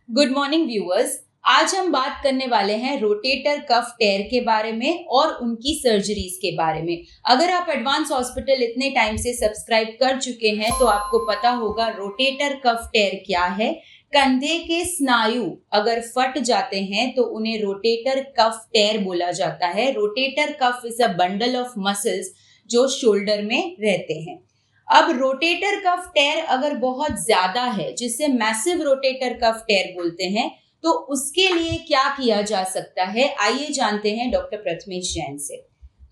Good morning viewers. आज हम बात करने वाले हैं रोटेटर कफ टेयर के बारे में और उनकी सर्जरीज के बारे में। अगर आप एडवांस हॉस्पिटल इतने टाइम से सब्सक्राइब कर चुके हैं तो आपको पता होगा रोटेटर कफ टेयर क्या है। कंधे के स्नायु अगर फट जाते हैं तो उन्हें रोटेटर कफ टेयर बोला जाता है। Rotator cuff is a bundle of muscles जो शोल्डर में रहते हैं। अब रोटेटर कफ टेयर अगर बहुत ज्यादा है, जिसे मैसिव रोटेटर कफ टेयर बोलते हैं, तो उसके लिए क्या किया जा सकता है, आइए जानते हैं डॉक्टर प्रथमेश जैन से।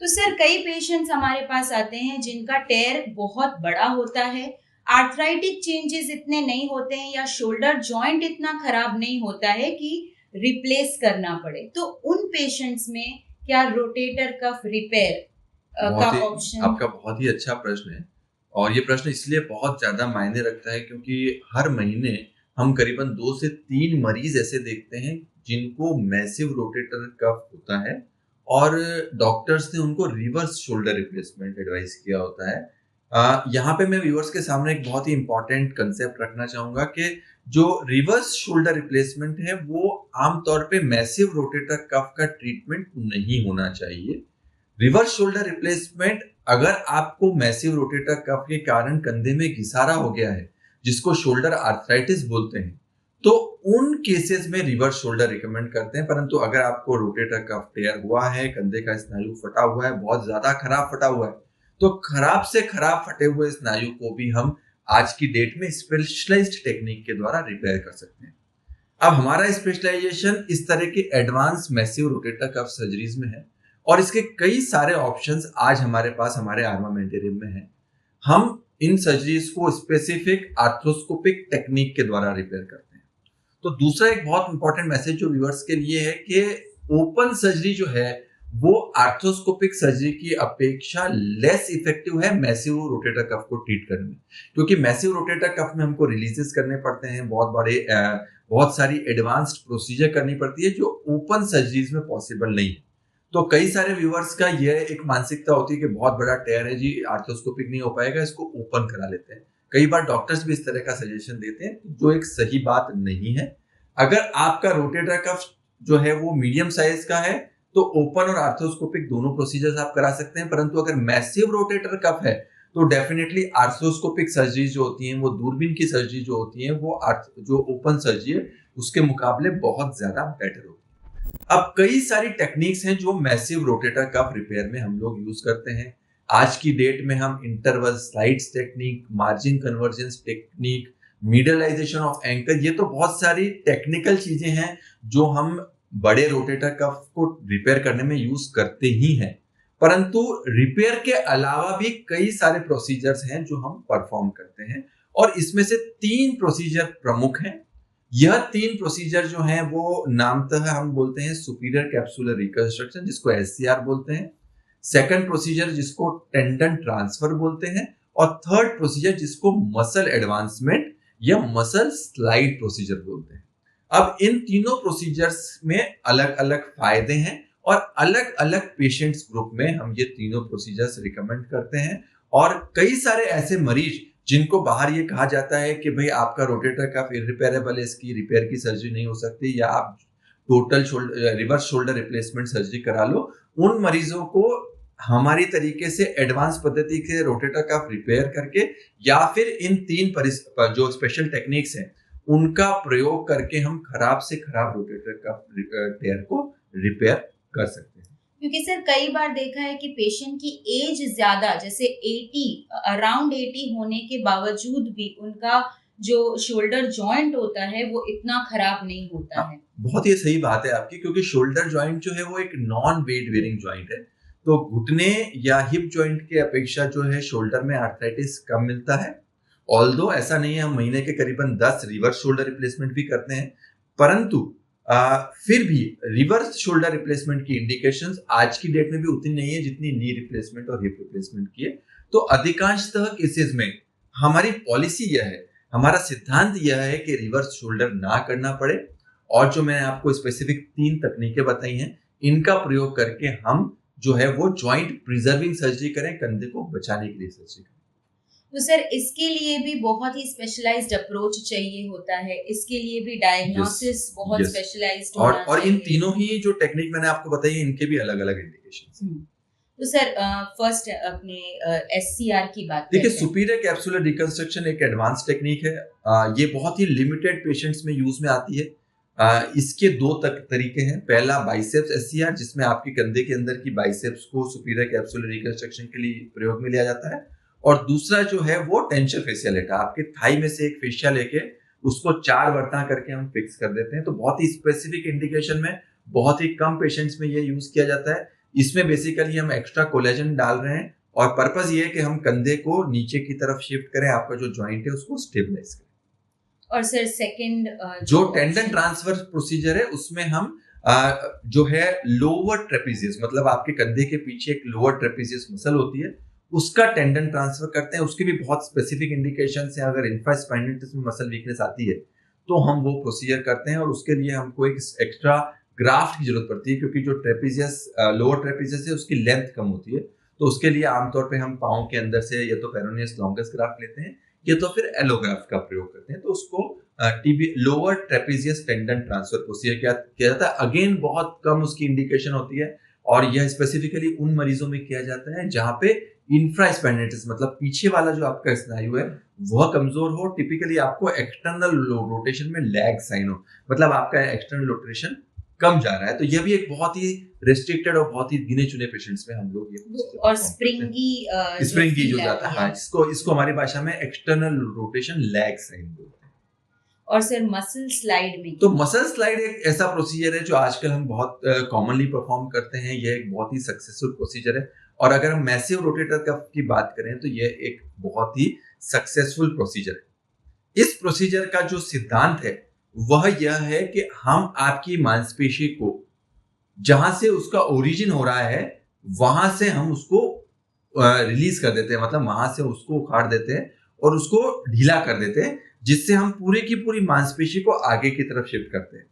तो सर, कई पेशेंट्स हमारे पास आते हैं जिनका टेयर बहुत बड़ा होता है, आर्थराइटिक चेंजेस इतने नहीं होते हैं या शोल्डर जॉइंट इतना खराब नहीं होता है कि रिप्लेस करना पड़े। तो उन पेशेंट्स में क्या रोटेटर कफ रिपेयर का ऑप्शन? आपका बहुत ही अच्छा प्रश्न है और ये प्रश्न इसलिए बहुत ज़्यादा मायने रखता है क्योंकि हर महीने हम करीबन 2 से 3 मरीज ऐसे देखते हैं जिनको मैसिव रोटेटर कफ होता है और डॉक्टर्स ने उनको रिवर्स शोल्डर रिप्लेसमेंट एडवाइस किया होता है। यहाँ पे मैं व्यूअर्स के सामने एक बहुत ही इंपॉर्टेंट कंसेप्ट रखना चाहूँगा कि जो रिवर्स शोल्डर रिप्लेसमेंट है वो आमतौर पे मैसिव रोटेटर कफ का ट्रीटमेंट नहीं होना चाहिए। रिवर्स शोल्डर रिप्लेसमेंट अगर आपको मैसिव रोटेटर कफ के कारण कंधे में घिसारा हो गया है, जिसको शोल्डर आर्थराइटिस बोलते हैं, तो उन केसेस में रिवर्स शोल्डर रिकमेंड करते हैं। परंतु अगर आपको रोटेटर कफ टेयर हुआ है, कंधे का स्नायु फटा हुआ है, बहुत ज्यादा खराब फटा हुआ है, तो खराब से खराब फटे हुए स्नायु को भी हम आज की डेट में स्पेशलाइज्ड टेक्निक के द्वारा रिपेयर कर सकते हैं। अब हमारा स्पेशलाइजेशन इस तरह के advance massive rotator cuff surgeries में है और इसके कई सारे ऑप्शंस आज हमारे पास हमारे आर्मामेंटेरियम में हैं। हम इन सर्जरीज को स्पेसिफिक आर्थ्रोस्कोपिक टेक्निक के द्वारा रिपेयर करते हैं। तो दूसरा एक बहुत इंपॉर्टेंट मैसेज जो व्यूअर्स के लिए है कि ओपन सर्जरी जो है वो आर्थ्रोस्कोपिक सर्जरी की अपेक्षा लेस इफेक्टिव है मैसिव रोटेटर कफ को ट्रीट करने में, क्योंकि मैसिव रोटेटर कफ में हमको रिलीजेस करने पड़ते हैं, बहुत सारी एडवांस्ड प्रोसीजर करनी पड़ती है जो ओपन सर्जरीज में पॉसिबल नहीं है। तो कई सारे व्यूअर्स का यह एक मानसिकता होती है कि बहुत बड़ा टेयर है जी, आर्थ्रोस्कोपिक नहीं हो पाएगा, इसको ओपन करा लेते हैं। कई बार डॉक्टर्स भी इस तरह का सजेशन देते हैं, जो एक सही बात नहीं है। अगर आपका रोटेटर कफ जो है वो मीडियम साइज का है तो ओपन और आर्थ्रोस्कोपिक दोनों प्रोसीजर्स आप करा सकते हैं। परंतु अगर मैसिव रोटेटर कफ है तो डेफिनेटली आर्थ्रोस्कोपिक सर्जरी जो होती है, वो दूरबीन की सर्जरी जो होती है, वो जो ओपन सर्जरी है उसके मुकाबले बहुत ज्यादा बेटर होती है। अब कई सारी टेक्निक्स हैं जो मैसिव रोटेटर कफ रिपेयर में हम लोग यूज करते हैं। आज की डेट में हम interval slides technique, margin convergence technique, मिडलाइजेशन ऑफ एंकर, ये तो बहुत सारी टेक्निकल चीजें हैं जो हम बड़े रोटेटर कफ को रिपेयर करने में यूज करते ही हैं। परंतु रिपेयर के अलावा भी कई सारे प्रोसीजर्स हैं जो हम परफॉर्म करते हैं और इसमें से 3 प्रोसीजर प्रमुख हैं। यह 3 प्रोसीजर जो हैं वो नामतः हम बोलते हैं सुपीरियर कैप्सुलर रिकंस्ट्रक्शन, जिसको एससीआर बोलते हैं। सेकंड प्रोसीजर जिसको टेंडन ट्रांसफर बोलते हैं और थर्ड प्रोसीजर जिसको मसल एडवांसमेंट या मसल स्लाइड प्रोसीजर बोलते हैं। अब इन तीनों प्रोसीजर्स में अलग अलग फायदे हैं और अलग अलग पेशेंट्स ग्रुप में हम ये तीनों प्रोसीजर्स रिकमेंड करते हैं। और कई सारे ऐसे मरीज जिनको बाहर ये कहा जाता है कि भाई आपका रोटेटर कफ इररिपेयरेबल है, इसकी रिपेयर की सर्जरी नहीं हो सकती या आप total reverse shoulder replacement surgery करा लो, उन मरीजों को हमारी तरीके से एडवांस पद्धति के रोटेटर कफ रिपेयर करके या फिर इन 3 जो स्पेशल टेक्निक्स हैं उनका प्रयोग करके हम खराब से खराब रोटेटर कफ टेयर को रिपेयर कर सकते हैं। क्योंकि सर, कई बार देखा है कि पेशेंट की एज ज्यादा, जैसे 80, अराउंड 80 होने के बावजूद भी उनका जो शोल्डर जॉइंट होता है वो इतना खराब नहीं होता है। बहुत ही सही बात है आपकी, क्योंकि शोल्डर जॉइंट जो है वो एक नॉन वेट बेयरिंग जॉइंट है। तो घुटने या हिप जॉइंट की अपेक्षा जो है शोल्डर में आर्थराइटिस कम मिलता है। ऑल्दो ऐसा नहीं है, हम महीने के करीबन 10 रिवर्स शोल्डर रिप्लेसमेंट भी करते हैं, परंतु फिर भी रिवर्स शोल्डर रिप्लेसमेंट की इंडिकेशंस आज की डेट में भी उतनी नहीं है जितनी नी रिप्लेसमेंट और हिप रिप्लेसमेंट की है। तो अधिकांशतः केसेस में हमारी पॉलिसी यह है, हमारा सिद्धांत यह है कि रिवर्स शोल्डर ना करना पड़े और जो मैंने आपको स्पेसिफिक 3 तकनीकें बताई हैं इनका प्रयोग करके हम जो है वो जॉइंट प्रिजर्विंग सर्जरी करें, कंधे को बचाने के लिए सर्जरी करें। तो सर इसके लिए भी बहुत ही स्पेशलाइज्ड अप्रोच चाहिए होता है, इसके लिए भी डायग्नोसिस बहुत यस स्पेशलाइज्ड और होना और इन चाहिए। तीनों ही जो टेक्निक मैंने आपको बताई है इनके भी अलग अलग इंडिकेशन। तो सर फर्स्ट अपने एससीआर की बात देखिए, करते हैं। सुपीरियर कैप्सुलर रिकंस्ट्रक्शन एक एडवांस टेक्निक है। ये बहुत ही लिमिटेड पेशेंट्स में यूज में आती है। इसके दो तरीके हैं। पहला बाइसेप्स एससीआर, जिसमें आपके कंधे के अंदर की बाइसेप्स को सुपीरियर कैप्सुलर रिकंस्ट्रक्शन के लिए प्रयोग में लिया जाता है। और दूसरा जो है वो टेंशन फेशियल, आपके थाई में से एक फेशिया लेके उसको 4 वर्ता करके हम फिक्स कर देते हैं। तो बहुत ही स्पेसिफिक इंडिकेशन में बहुत ही कम पेशेंट्स में ये यूज किया जाता है। इसमें बेसिकली हम एक्स्ट्रा कोलेजन डाल रहे हैं और पर्पस ये है कि हम कंधे को नीचे की तरफ शिफ्ट करें, आपका जो जॉइंट है उसको स्टेबलाइज करें। और सर सेकंड जो टेंडन ट्रांसफर प्रोसीजर है उसमें हम जो है लोअर ट्रेपेजियस, मतलब आपके कंधे के पीछे एक लोअर ट्रेपेजियस मसल होती है, उसका टेंडन ट्रांसफर करते हैं। उसके भी बहुत स्पेसिफिक इंडिकेशंस हैं। अगर इंफ्रास्पाइनल में मसल वीकनेस आती है तो हम वो प्रोसीजर करते हैं और उसके लिए हमको एक एक्स्ट्रा ग्राफ्ट की जरूरत पड़ती है, क्योंकि जो ट्रेपेजियस लोअर ट्रेपेजियस है उसकी लेंथ कम होती है। तो उसके लिए आमतौर पे हम पाँव के अंदर से या तो पेरोनियस लॉन्गस ग्राफ्ट लेते हैं या तो फिर एलोग्राफ्ट का प्रयोग करते हैं। तो उसको TB lower trapezius tendon transfer procedure किया जाता है। अगेन बहुत कम उसकी इंडिकेशन होती है और यह स्पेसिफिकली उन मरीजों में किया जाता है जहां पे इंफ्रास्पाइनेटिस, मतलब पीछे वाला जो आपका स्नायु है वह कमजोर हो। टिपिकली आपको एक्सटर्नल रोटेशन में लैग साइन हो, मतलब आपका एक्सटर्नल रोटेशन कम जा रहा है। तो यह भी एक बहुत ही रेस्ट्रिक्टेड और बहुत ही गिने चुने पेशेंट्स में हम लोग ये और स्प्रिंगी जो जाता है, इसको हमारी भाषा में एक्सटर्नल रोटेशन लैग साइन बोलते हैं। और सर मसल स्लाइड में, तो मसल स्लाइड एक ऐसा प्रोसीजर है जो आजकल हम बहुत कॉमनली परफॉर्म करते हैं। यह एक बहुत ही सक्सेसफुल प्रोसीजर है और अगर हम मैसिव रोटेटर कफ की बात करें तो यह एक बहुत ही सक्सेसफुल प्रोसीजर है। इस प्रोसीजर का जो सिद्धांत है वह यह है कि हम आपकी मांसपेशी को जहां से उसका ओरिजिन हो रहा है वहां से हम उसको रिलीज कर देते हैं, मतलब वहां से उसको उखाड़ देते हैं और उसको ढीला कर देते हैं, जिससे हम पूरी की पूरी मांसपेशी को आगे की तरफ शिफ्ट करते हैं।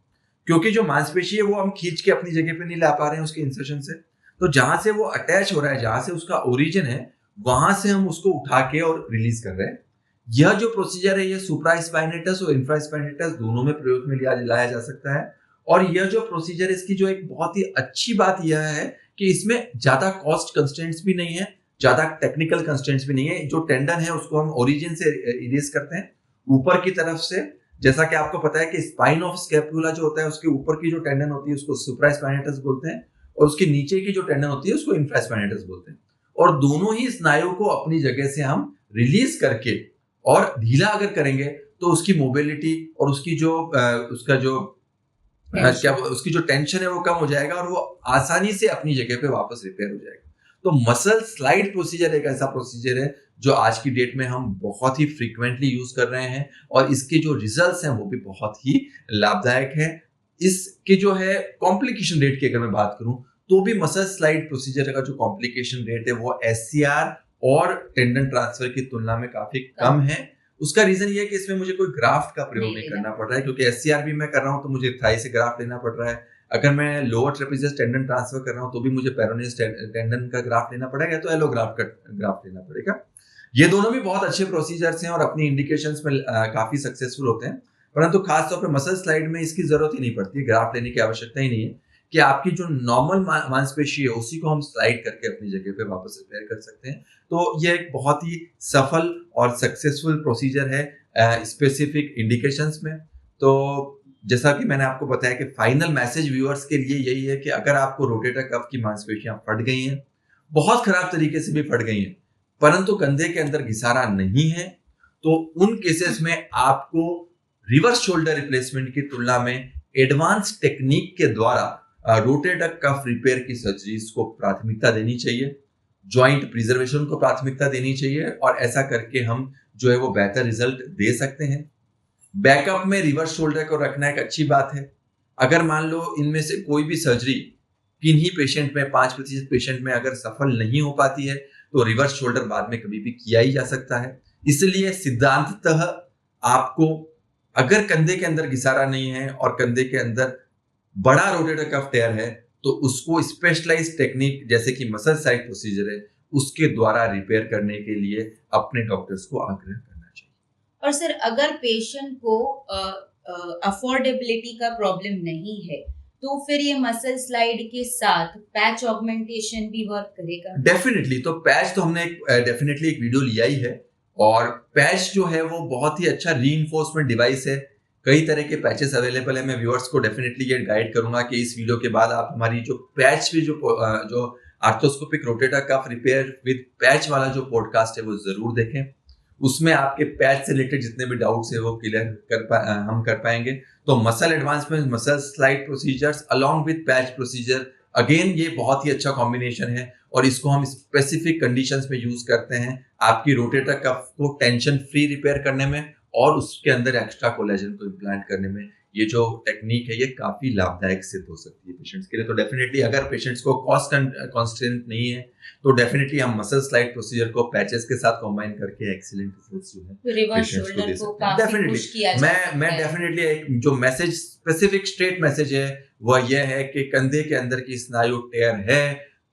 क्योंकि जो मांसपेशी है वो हम खींच के अपनी जगह पे नहीं ला पा रहे हैं उसके इंसर्शन से, तो जहां से वो अटैच हो रहा है, जहां से उसका ओरिजिन है, वहां से हम उसको उठा के और रिलीज कर रहे हैं। यह जो प्रोसीजर है यह सुप्रास्पाइनेटस और इंफ्रास्पाइनेटस दोनों में प्रयोग में लाया जा सकता है। और यह जो प्रोसीजर है इसकी जो एक बहुत ही अच्छी बात यह है कि इसमें ज्यादा कॉस्ट कंस्ट्रेंट्स भी नहीं है, ज्यादा टेक्निकल कंस्ट्रेंट्स भी नहीं है। जो टेंडन है उसको हम ओरिजिन से इरेज करते हैं ऊपर की तरफ से। जैसा कि आपको पता है कि स्पाइन ऑफ स्कैपुला जो होता है उसके ऊपर की जो टेंडन होती है उसको सुप्रास्पाइनेटस बोलते हैं और उसके नीचे की जो टेंडन होती है उसको इंफ्रास्पाइनेटस बोलते हैं। और दोनों ही स्नायु को अपनी जगह से हम रिलीज करके और ढीला अगर करेंगे तो उसकी मोबिलिटी और उसकी जो उसकी जो टेंशन है वो कम हो जाएगा और वो आसानी से अपनी जगह पे वापस रिपेयर हो जाएगा। तो मसल स्लाइड प्रोसीजर एक ऐसा प्रोसीजर है जो आज की डेट में हम बहुत ही फ्रीक्वेंटली यूज कर रहे हैं और इसके जो रिजल्ट्स हैं वो भी बहुत ही लाभदायक है। इसके जो है कॉम्प्लिकेशन रेट की अगर मैं बात करूं तो भी मसल स्लाइड प्रोसीजर का जो कॉम्प्लिकेशन रेट है वो एससीआर और टेंडन ट्रांसफर की तुलना में काफी कम है। उसका रीजन ये है कि इसमें मुझे कोई ग्राफ्ट का प्रयोग नहीं करना पड़ रहा है, क्योंकि एससीआर भी मैं कर रहा हूं तो मुझे थाई से ग्राफ्ट लेना पड़ रहा है। अगर मैं लोअर ट्रेपेजियस टेंडन ट्रांसफर कर रहा हूं तो भी मुझे पेरोनियस टेंडन का ग्राफ्ट लेना पड़ेगा, तो एलोग्राफ्ट का ग्राफ्ट लेना पड़ेगा। ये दोनों भी बहुत अच्छे प्रोसीजर्स हैं और अपनी इंडिकेशंस में काफी सक्सेसफुल होते हैं, परंतु खासतौर पर मसल स्लाइड में इसकी जरूरत ही नहीं पड़ती है, ग्राफ्ट लेने की आवश्यकता ही नहीं है कि आपकी जो नॉर्मल मांसपेशी है उसी को हम स्लाइड करके अपनी जगह पे वापस रिपेयर कर सकते हैं। तो ये एक बहुत ही सफल और सक्सेसफुल प्रोसीजर है स्पेसिफिक इंडिकेशंस में। तो जैसा कि मैंने आपको बताया कि फाइनल मैसेज व्यूअर्स के लिए यही है कि अगर आपको रोटेटर कफ की मांसपेशियां फट गई हैं, बहुत खराब तरीके से भी फट गई हैं, परंतु कंधे के अंदर घिसारा नहीं है, तो उन केसेस में आपको रिवर्स शोल्डर रिप्लेसमेंट की तुलना में एडवांस टेक्निक के द्वारा रोटेटर कफ रिपेयर की सर्जरीज को प्राथमिकता देनी चाहिए, जॉइंट प्रिजर्वेशन को प्राथमिकता देनी चाहिए और ऐसा करके हम जो है वो बेहतर रिजल्ट दे सकते हैं। बैकअप में रिवर्स शोल्डर को रखना एक अच्छी बात है। अगर मान लो इनमें से कोई भी सर्जरी किन्हीं पेशेंट में 5% पेशेंट में अगर सफल नहीं हो पाती है तो रिवर्स शोल्डर बाद में कभी भी किया ही जा सकता है। इसलिए सिद्धांततः आपको अगर कंधे के अंदर घिसारा नहीं है और कंधे के अंदर बड़ा रोटेटर कफ टेयर है तो उसको स्पेशलाइज्ड टेक्निक जैसे कि मसल स्लाइड प्रोसीजर है उसके द्वारा रिपेयर करने के लिए अपने डॉक्टर्स को आग्रह करना चाहिए। और सर, अगर पेशेंट को अफोर्डेबिलिटी का प्रॉब्लम नहीं है तो फिर ये मसल स्लाइड के साथ पैच ऑगमेंटेशन भी वर्क करेगा? डेफिनेटली। तो पैच तो हमने डेफिनेटली एक वीडियो लिया ही है, और पैच जो है वो बहुत ही अच्छा रीइंफोर्समेंट डिवाइस है। कई तरह के पैचेस अवेलेबल है। मैं व्यूअर्स को डेफिनेटली ये गाइड करूंगा कि इस वीडियो के बाद आप हमारी जो पैच भी जो arthroscopic rotator cuff repair with patch वाला जो पॉडकास्ट है वो जरूर देखें। उसमें आपके पैच से रिलेटेड जितने भी डाउट्स है वो क्लियर हम कर पाएंगे। तो muscle advancement, muscle slide procedures along with patch procedure, again ये बहुत ही अच्छा कॉम्बिनेशन है, और इसको हम स्पेसिफिक कंडीशंस में यूज करते हैं आपकी रोटेटर कफ को टेंशन फ्री रिपेयर करने में, और उसके अंदर एक्स्ट्रा कोलेजन को इम्प्लांट करने में। ये जो टेक्निक है ये काफी लाभदायक सिद्ध हो सकती है पेशेंट्स के लिए। तो डेफिनेटली अगर पेशेंट्स को कॉस्ट कॉन्स्टेंट नहीं है तो डेफिनेटली हम मसल स्लाइड प्रोसीजर को पैचेस के साथ कंबाइन करके एक्सीलेंट रिजल्ट्स जो है रिवर्स पेशेंट्स को शोल्डर दे को सकते हैं। काफी पुश किया जा सकता है। मैं डेफिनेटली एक जो मैसेज, स्पेसिफिक स्ट्रेट मैसेज है वह यह है कि कंधे के अंदर की स्नायु टेयर है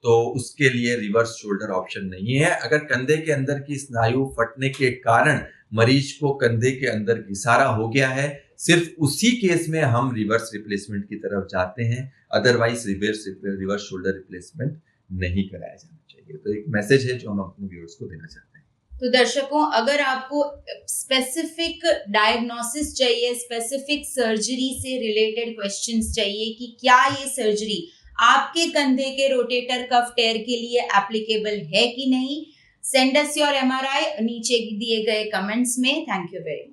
तो उसके लिए रिवर्स शोल्डर ऑप्शन नहीं है। अगर कंधे के अंदर की स्नायु फटने के कारण मरीज को कंधे के अंदर घिसारा हो गया है, सिर्फ उसी केस में हम रिवर्स रिप्लेसमेंट की तरफ जाते हैं, अदरवाइज रिवर्स शोल्डर रिप्लेसमेंट नहीं कराया जाना चाहिए। तो एक मैसेज है जो हम अपने व्यूअर्स को देना चाहते हैं। तो दर्शकों, अगर आपको स्पेसिफिक डायग्नोसिस चाहिए, स्पेसिफिक सर्जरी से रिलेटेड क्वेश्चंस चाहिए कि क्या ये सर्जरी आपके कंधे के रोटेटर कफ टेयर के लिए एप्लीकेबल है कि नहीं, सेंड अस योर MRI नीचे दिए गए कमेंट्स में। Thank you very much.